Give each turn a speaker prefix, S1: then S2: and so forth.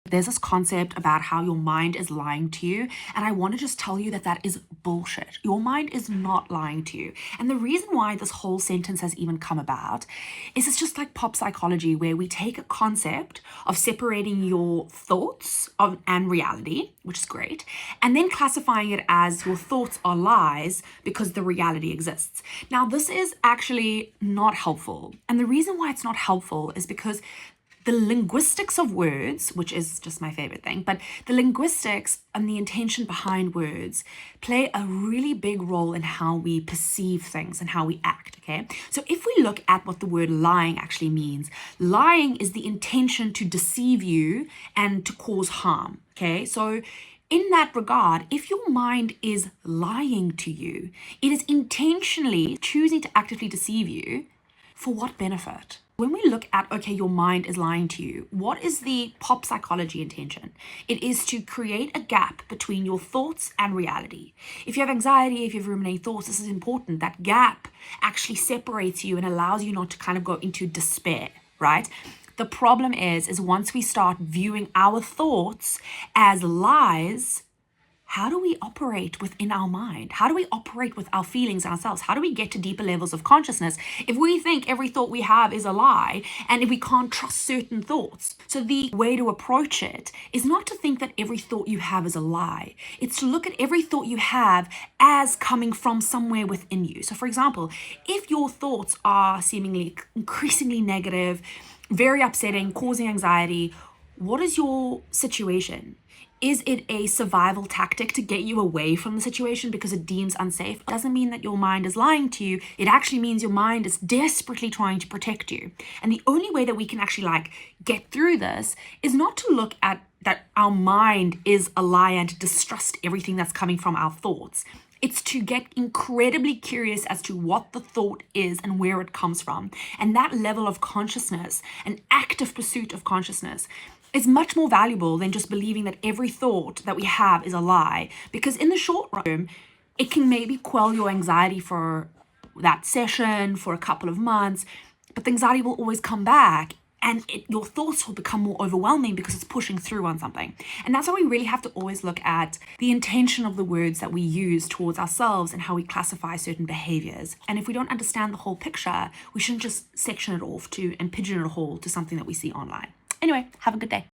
S1: There's this concept about how your mind is lying to you, and I want to just tell you that that is bullshit. Your mind is not lying to you. And the reason why this whole sentence has even come about is it's just like pop psychology, where we take a concept of separating your thoughts and reality, which is great, and then classifying it as your thoughts are lies because the reality exists. Now, this is actually not helpful. And the reason why it's not helpful is because the linguistics of words, which is just my favorite thing, but the linguistics and the intention behind words play a really big role in how we perceive things and how we act, okay? So if we look at what the word lying actually means, lying is the intention to deceive you and to cause harm, okay? So in that regard, if your mind is lying to you, it is intentionally choosing to actively deceive you. For what benefit? When we look at, okay, your mind is lying to you, what is the pop psychology intention? It is to create a gap between your thoughts and reality. If you have anxiety, if you have ruminating thoughts, this is important. That gap actually separates you and allows you not to kind of go into despair, right? The problem is once we start viewing our thoughts as lies, how do we operate within our mind? How do we operate with our feelings and ourselves? How do we get to deeper levels of consciousness if we think every thought we have is a lie and if we can't trust certain thoughts? So the way to approach it is not to think that every thought you have is a lie. It's to look at every thought you have as coming from somewhere within you. So for example, if your thoughts are seemingly increasingly negative, very upsetting, causing anxiety, what is your situation? Is it a survival tactic to get you away from the situation because it deems unsafe? It doesn't mean that your mind is lying to you. It actually means your mind is desperately trying to protect you. And the only way that we can actually get through this is not to look at that our mind is a lie and to distrust everything that's coming from our thoughts. It's to get incredibly curious as to what the thought is and where it comes from. And that level of consciousness, an active pursuit of consciousness, is much more valuable than just believing that every thought that we have is a lie. Because in the short term, it can maybe quell your anxiety for that session, for a couple of months, but the anxiety will always come back and your thoughts will become more overwhelming because it's pushing through on something. And that's why we really have to always look at the intention of the words that we use towards ourselves and how we classify certain behaviors. And if we don't understand the whole picture, we shouldn't just section it off and pigeonhole it to something that we see online. Anyway, have a good day.